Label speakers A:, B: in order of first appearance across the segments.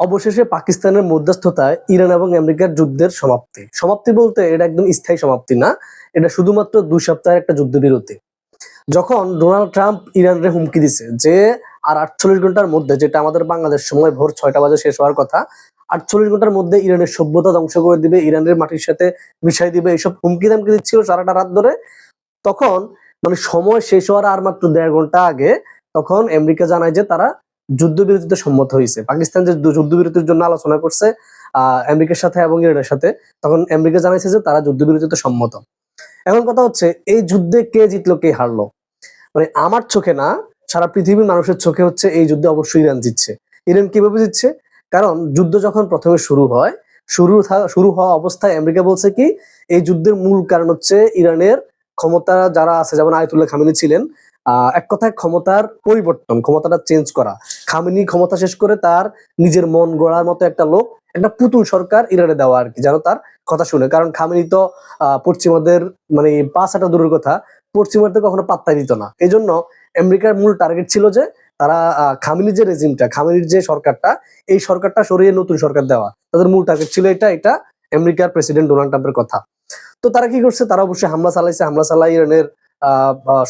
A: অবশেষে পাকিস্তানের মধ্যস্থতায় ইরান এবং আমেরিকার যুদ্ধের সমাপ্তি বলতে এটা একদম স্থায়ী সমাপ্তি না, এটা শুধুমাত্র 2 সপ্তাহের একটা যুদ্ধবিরতি। যখন ডোনাল্ড ট্রাম্প ইরানরে হুমকি দিছে যে আর 48 ঘন্টার মধ্যে, যেটা আমাদের বাংলাদেশ সময় ভোর 6টা বাজে শেষ হওয়ার কথা, 48 ঘন্টার মধ্যে ইরানের সভ্যতা ধ্বংস করে দিবে, ইরানের মাটির সাথে মিশাই দিবে, এইসব হুমকি দামকি দিচ্ছিল সারাটা রাত ধরে। তখন মানে সময় শেষ হওয়ার আর মাত্র 1.5 ঘন্টা আগে তখন আমেরিকা জানায় যে তারা যুদ্ধবিরতিতে সম্মত হয়েছে। পাকিস্তান যে যুদ্ধবিরতির জন্য আলোচনা করছে আমেরিকার সাথে এবং ইরানের সাথে, তখন আমেরিকা জানাইছে যে তারা যুদ্ধবিরতিতে সম্মত। এখন কথা হচ্ছে, এই যুদ্ধে কে জিতলো কে হারলো, মানে আমার চোখে না, সারা পৃথিবীর মানুষের চোখে হচ্ছে এই যুদ্ধে অবশ্যই ইরান জিতছে। ইরান কিভাবে জিতছে? কারণ যুদ্ধ যখন প্রথমে শুরু হওয়া অবস্থায় আমেরিকা বলছে কি, এই যুদ্ধের মূল কারণ হচ্ছে ইরানের ক্ষমতা যারা আছে, যেমন আয়াতুল্লাহ খামেনি ছিলেন, এক কথায় ক্ষমতার পরিবর্তন, ক্ষমতাটা চেঞ্জ করা। খামেনি ক্ষমতা শেষ করে তার নিজের মন গড়ার মতো একটা লোক, একটা পুতুল সরকার ইরানে দেওয়া আর কি, যেন তার কথা শুনে। কারণ খামেনি তো পশ্চিমাদের মানে পাঁচাটা দূরের কথা, পশ্চিমাদের কখনো পাত্তা দিত না। এই জন্য আমেরিকার মূল টার্গেট ছিল যে তারা খামেনির যে রেজিমটা, খামেনির যে সরকারটা, এই সরকারটা সরিয়ে নতুন সরকার দেওয়া, তাদের মূল টার্গেট ছিল এটা আমেরিকার প্রেসিডেন্ট ডোনাল্ড ট্রাম্পের কথা। তো তারা কি করছে, তারা অবশ্যই হামলা চালাইছে, হামলা চালাই ইরানের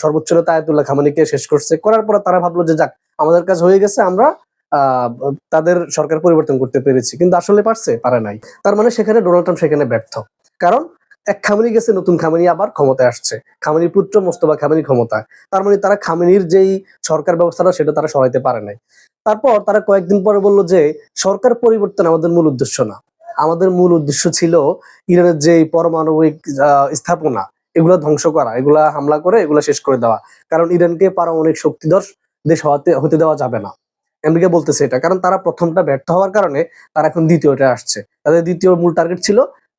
A: সর্বোচ্চ নেতা আয়াতুল্লাহ খামেনিকে শেষ করছে। করার পর তারা ভাবলো যে যাক, আমাদের কাজ হয়ে গেছে, আমরা আহ তাদের সরকার পরিবর্তন করতে পেরেছি। কিন্তু আসলে পারে নাই। তার মানে সেখানে ডোনাল্ড ট্রাম্প সেখানে ব্যর্থ। কারণ এক খামেনি গেছে, নতুন খামেনি আবার ক্ষমতায় আসছে, খামেনির পুত্র মোস্তফা খামেনি ক্ষমতায়। তার মানে তারা খামেনির যেই সরকার ব্যবস্থাটা সেটা তারা সরাইতে পারে নাই। তারপর তারা কয়েকদিন পরে বললো যে সরকার পরিবর্তন আমাদের মূল উদ্দেশ্য না, আমাদের মূল উদ্দেশ্য ছিল ইরানের যে পারমাণবিক স্থাপনা, এগুলা ধ্বংস করা, এগুলা হামলা করে এগুলা শেষ করে দেওয়া। কারণ ইরানকে পারমাণবিক শক্তিধর দেশ হতে দেওয়া যাবে না। আমেরিকা বলতেছে এটা, কারণ তারা প্রথমটা ব্যর্থ হওয়ার কারণে তারা এখন দ্বিতীয়টা আসছে। তাদের দ্বিতীয় মূল টার্গেট ছিল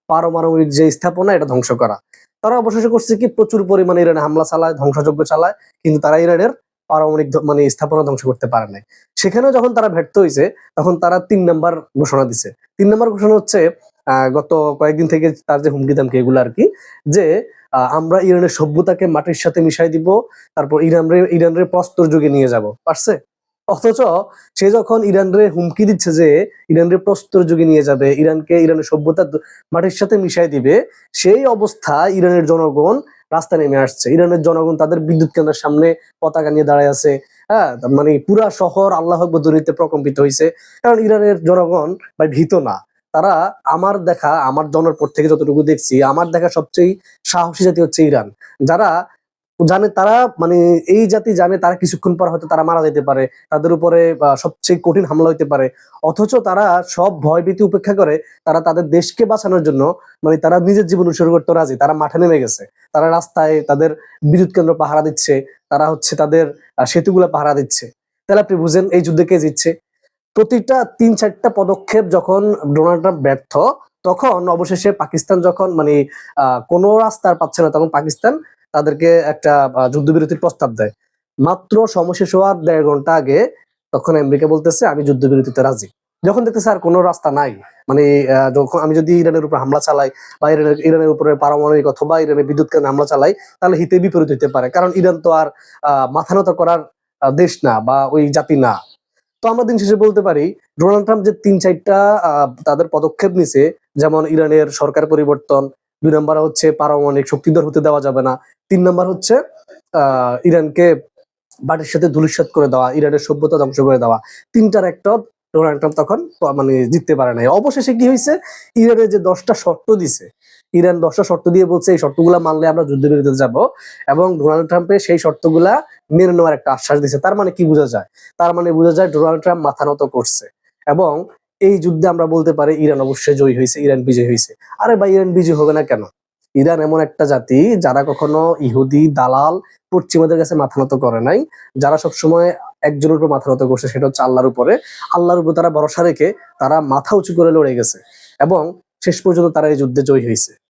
A: পারমাণবিক যে স্থাপনা, এটা ধ্বংস করা। তারা অবশেষে করছে কি, প্রচুর পরিমাণে ইরানে হামলা চালায়, ধ্বংসযজ্ঞ চালায়, কিন্তু তারা ইরানের পারমাণবিক মানে স্থাপনা ধ্বংস করতে পারে নাই। সেখানেও যখন তারা ব্যর্থ হয়েছে, তখন তারা 3 নাম্বার ঘোষণা দিছে। 3 নাম্বার ঘোষণা হচ্ছে গত কয়েকদিন থেকে তার যে হুমকি দামকি এগুলো আর কি, যে আমরা ইরানের সভ্যতাকে মাটির সাথে মিশাই দিব, তারপর ইরানের প্রস্তর যুগে নিয়ে যাব। পারছে? অথচ সে যখন ইরানরে হুমকি দিচ্ছে যে ইরানরে প্রস্তর যুগে নিয়ে যাবে, ইরানের সভ্যতা মাটির সাথে মিশাই দিবে, সেই অবস্থা ইরানের জনগণ রাস্তায় নেমে আসছে। ইরানের জনগণ তাদের বিদ্যুৎ কেন্দ্রের সামনে পতাকা নিয়ে দাঁড়ায় আছে। হ্যাঁ, মানে পুরা শহর আল্লাহ আকবার ধ্বনিতে প্রকম্পিত হয়েছে। কারণ ইরানের জনগণ ভাই ভীত না। তারা আমার জন্মের পর থেকে যতটুকু দেখছি, আমার দেখা সবচেয়ে সাহসী জাতি হচ্ছে ইরান। যারা জানে, তারা মানে এই জাতি জানে তারা কিছুক্ষণ পর হয়তো তারা মারা যেতে পারে, তাদের উপরে সবচেয়ে কঠিন হামলা হইতে পারে। অথচ তারা সব ভয় ভীতি উপেক্ষা করে তারা তাদের দেশকে বাঁচানোর জন্য মানে তারা নিজের জীবন উৎসর্গ করতে রাজি। তারা মাঠে নেমে গেছে, তারা রাস্তায় তাদের বিদ্যুৎ কেন্দ্র পাহারা দিচ্ছে, তারা হচ্ছে তাদের সেতুগুলো পাহারা দিচ্ছে। তাহলে আপনি বুঝেন এই যুদ্ধে কে জিতছে। প্রতিটা 3-4টা পদক্ষেপ যখন ডোনাল্ড ট্রাম্প ব্যর্থ, তখন অবশেষে পাকিস্তান যখন মানে কোনো রাস্তা আর পাচ্ছে না, তখন পাকিস্তান তাদেরকে একটা যুদ্ধবিরতির প্রস্তাব দেয়। মাত্র সময় শেষ হওয়ার 1.5 ঘন্টা আগে তখন আমেরিকা বলতেছে আমি যুদ্ধবিরতিতে রাজি। যখন দেখতেছে আর কোনো রাস্তা নাই, মানে যখন আমি যদি ইরানের উপর হামলা চালাই বা ইরানের উপরে পারমাণবিক অথবা ইরানের বিদ্যুৎ কেন্দ্রে হামলা চালাই, তাহলে হিতে বিপরীত হতে পারে। কারণ ইরান তো আর মাথা নত করার দেশ না বা ওই জাতি না। তো আমরা দিন শেষে বলতে পারি, ডোনাল্ড ট্রাম্প যে 3-4টা তাদের পদক্ষেপ নিছে, যেমন ইরানের সরকার পরিবর্তন, 2 নাম্বার হচ্ছে পারমাণবিক শক্তিধর হতে দেওয়া যাবে না, 3 নাম্বার হচ্ছে ইরানকে মাটির সাথে ধূলিসাৎ করে দেওয়া, ইরানের সভ্যতা ধ্বংস করে দেওয়া। তিনটার একটা ডোনাল্ড ট্রাম্প তখন মানে জিততে পারে নাই। অবশেষে কি হয়েছে, ইরানের যে 10টা শর্ত দিছে, ইরান 10টা শর্ত দিয়ে বলছে এই শর্তগুলা মানলে আমরা যুদ্ধবিরতিতে যাব, এবং ডোনাল্ড ট্রাম্পের সেই শর্তগুলা মেনে নেওয়ার একটা আশ্বাস দিছে। তার মানে কি বোঝা যায়? তার মানে বোঝা যায় ডোনাল্ড ট্রাম্প মাথা নত করছে, এবং এই যুদ্ধে আমরা বলতে পারি ইরান অবশ্যই জয়ী হয়েছে, ইরান বিজয়ী হয়েছে। আরে ভাই, ইরান বিজয়ী হবে না কেন? ইরান এমন একটা জাতি যারা কখনো ইহুদি দালাল পশ্চিমাদের কাছে মাথা নত করে নাই, যারা সবসময় একজনের উপর মাথা নত করছে, সেটা হচ্ছে আল্লাহর উপরে। আল্লাহর উপর তারা ভরসা রেখে তারা মাথা উঁচু করে লড়ে গেছে, এবং শেষ পর্যন্ত তারা এই যুদ্ধে জয়ী হয়েছে।